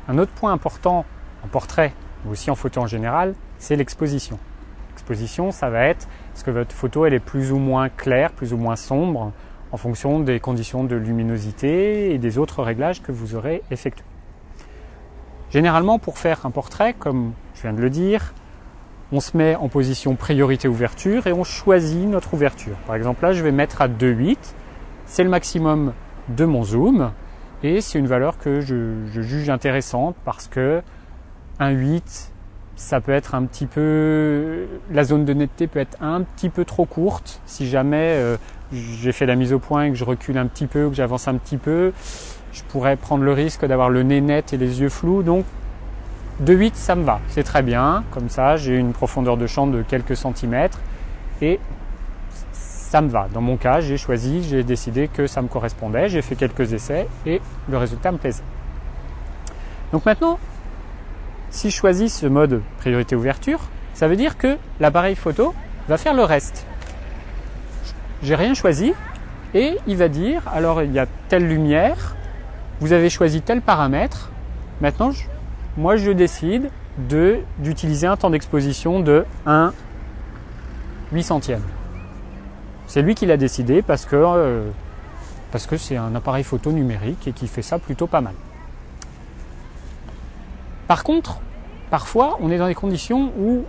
Un autre point important en portrait, mais aussi en photo en général, c'est l'exposition. L'exposition, ça va être, est-ce que votre photo elle est plus ou moins claire, plus ou moins sombre, en fonction des conditions de luminosité et des autres réglages que vous aurez effectués. Généralement, pour faire un portrait, comme je viens de le dire, on se met en position priorité ouverture et on choisit notre ouverture. Par exemple, là, je vais mettre à 2,8. C'est le maximum de mon zoom et c'est une valeur que je juge intéressante parce que 1,8, ça peut être un petit peu... La zone de netteté peut être un petit peu trop courte. Si jamais j'ai fait la mise au point et que je recule un petit peu ou que j'avance un petit peu, je pourrais prendre le risque d'avoir le nez net et les yeux flous. Donc 2,8 ça me va, c'est très bien. Comme ça, j'ai une profondeur de champ de quelques centimètres et ça me va. Dans mon cas, j'ai décidé que ça me correspondait. J'ai fait quelques essais et le résultat me plaisait. Donc maintenant, si je choisis ce mode priorité ouverture, ça veut dire que l'appareil photo va faire le reste. J'ai rien choisi et il va dire, alors il y a telle lumière, vous avez choisi tel paramètre, maintenant moi je décide d'utiliser un temps d'exposition de 1/800. C'est lui qui l'a décidé parce que c'est un appareil photo numérique et qui fait ça plutôt pas mal. Par contre, parfois on est dans des conditions où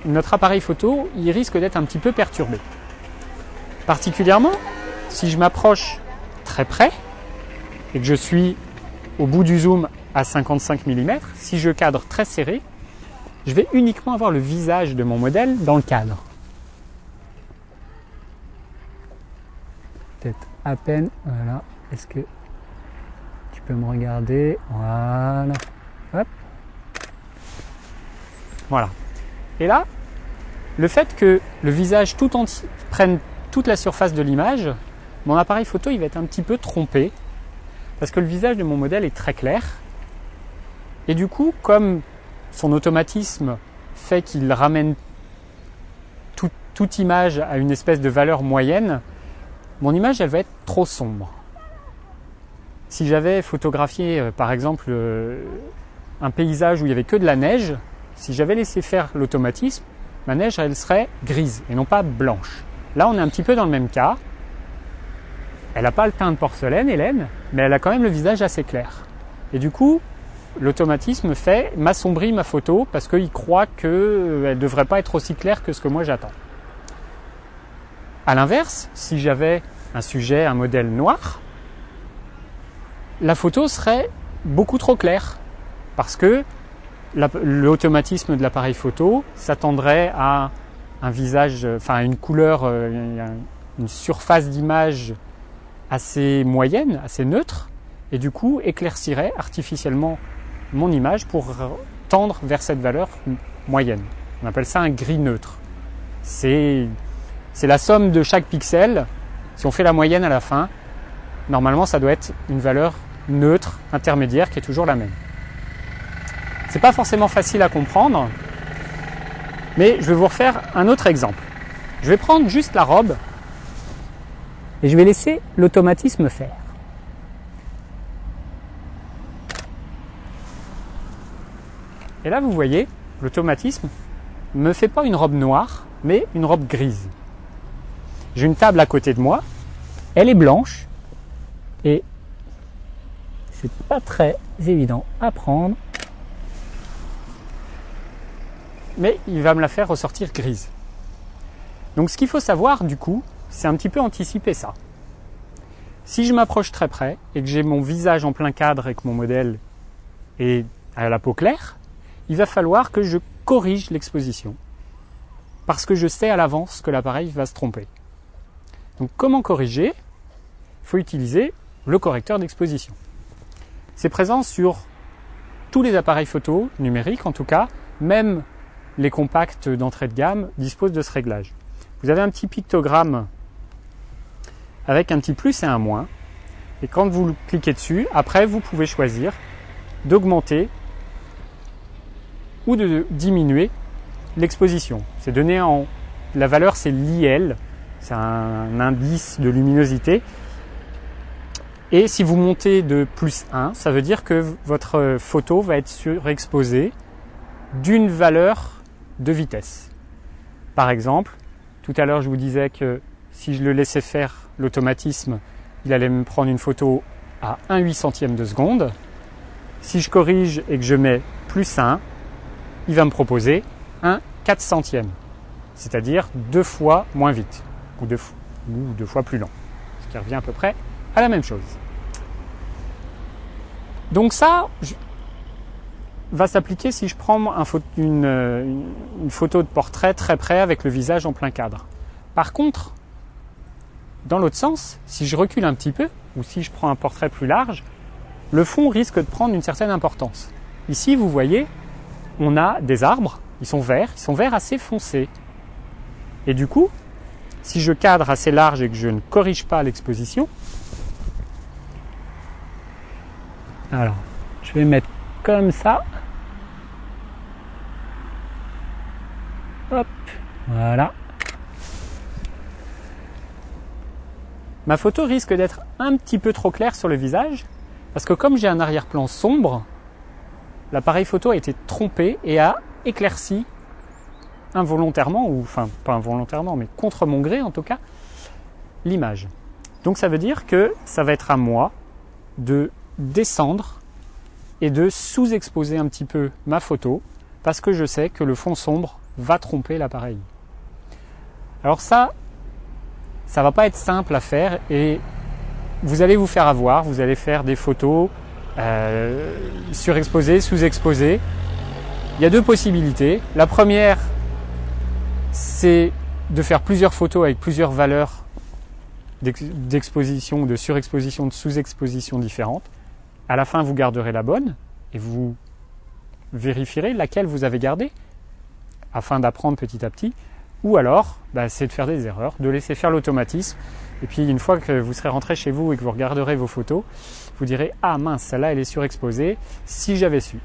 notre appareil photo il risque d'être un petit peu perturbé. Particulièrement si je m'approche très près et que je suis au bout du zoom à 55 mm, si je cadre très serré, je vais uniquement avoir le visage de mon modèle dans le cadre. Peut-être à peine, voilà, est-ce que tu peux me regarder? Voilà, hop. Voilà. Et là, le fait que le visage tout entier prenne toute la surface de l'image, mon appareil photo il va être un petit peu trompé parce que le visage de mon modèle est très clair et du coup comme son automatisme fait qu'il ramène toute image à une espèce de valeur moyenne, mon image elle va être trop sombre. Si j'avais photographié par exemple un paysage où il n'y avait que de la neige, si j'avais laissé faire l'automatisme, ma neige elle serait grise et non pas blanche. Là, on est un petit peu dans le même cas. Elle n'a pas le teint de porcelaine, Hélène, mais elle a quand même le visage assez clair. Et du coup, l'automatisme m'assombrit ma photo parce qu'il croit qu'elle ne devrait pas être aussi claire que ce que moi j'attends. A l'inverse, si j'avais un sujet, un modèle noir, la photo serait beaucoup trop claire parce que l'automatisme de l'appareil photo s'attendrait à un visage, enfin une couleur, une surface d'image assez moyenne, assez neutre, et du coup éclaircirait artificiellement mon image pour tendre vers cette valeur moyenne. On appelle ça un gris neutre. C'est la somme de chaque pixel. Si on fait la moyenne à la fin, normalement ça doit être une valeur neutre, intermédiaire, qui est toujours la même. C'est pas forcément facile à comprendre, mais je vais vous refaire un autre exemple. Je vais prendre juste la robe et je vais laisser l'automatisme faire. Et là, vous voyez, l'automatisme ne me fait pas une robe noire, mais une robe grise. J'ai une table à côté de moi, elle est blanche et c'est pas très évident à prendre. Mais il va me la faire ressortir grise. Donc ce qu'il faut savoir du coup, c'est un petit peu anticiper ça. Si je m'approche très près et que j'ai mon visage en plein cadre et que mon modèle est à la peau claire, il va falloir que je corrige l'exposition. Parce que je sais à l'avance que l'appareil va se tromper. Donc comment corriger? Il faut utiliser le correcteur d'exposition. C'est présent sur tous les appareils photo numériques en tout cas, même les compacts d'entrée de gamme disposent de ce réglage. Vous avez un petit pictogramme avec un petit plus et un moins. Et quand vous cliquez dessus, après vous pouvez choisir d'augmenter ou de diminuer l'exposition. C'est donné en... La valeur c'est l'IL, c'est un indice de luminosité. Et si vous montez de +1, ça veut dire que votre photo va être surexposée d'une valeur de vitesse. Par exemple, tout à l'heure je vous disais que si je le laissais faire l'automatisme, il allait me prendre une photo à 1/800e de seconde. Si je corrige et que je mets +1, il va me proposer 1/400e, c'est-à-dire 2 fois moins vite, ou 2 fois plus lent, ce qui revient à peu près à la même chose. Donc ça va s'appliquer si je prends une photo de portrait très près avec le visage en plein cadre. Par contre, dans l'autre sens, si je recule un petit peu, ou si je prends un portrait plus large, le fond risque de prendre une certaine importance. Ici, vous voyez, on a des arbres, ils sont verts assez foncés. Et du coup, si je cadre assez large et que je ne corrige pas l'exposition, alors, je vais mettre comme ça. Hop, voilà. Ma photo risque d'être un petit peu trop claire sur le visage, parce que comme j'ai un arrière-plan sombre, l'appareil photo a été trompé et a éclairci involontairement, ou enfin pas involontairement, mais contre mon gré en tout cas, l'image. Donc ça veut dire que ça va être à moi de descendre et de sous-exposer un petit peu ma photo, parce que je sais que le fond sombre va tromper l'appareil. Alors ça va pas être simple à faire et vous allez vous faire avoir, vous allez faire des photos surexposées, sous-exposées. Il y a deux possibilités. La première, c'est de faire plusieurs photos avec plusieurs valeurs d'exposition, de surexposition, de sous-exposition différentes. À la fin, vous garderez la bonne et vous vérifierez laquelle vous avez gardée afin d'apprendre petit à petit. Ou alors, c'est de faire des erreurs, de laisser faire l'automatisme. Et puis, une fois que vous serez rentré chez vous et que vous regarderez vos photos, vous direz « Ah mince, celle-là, elle est surexposée. Si j'avais su ».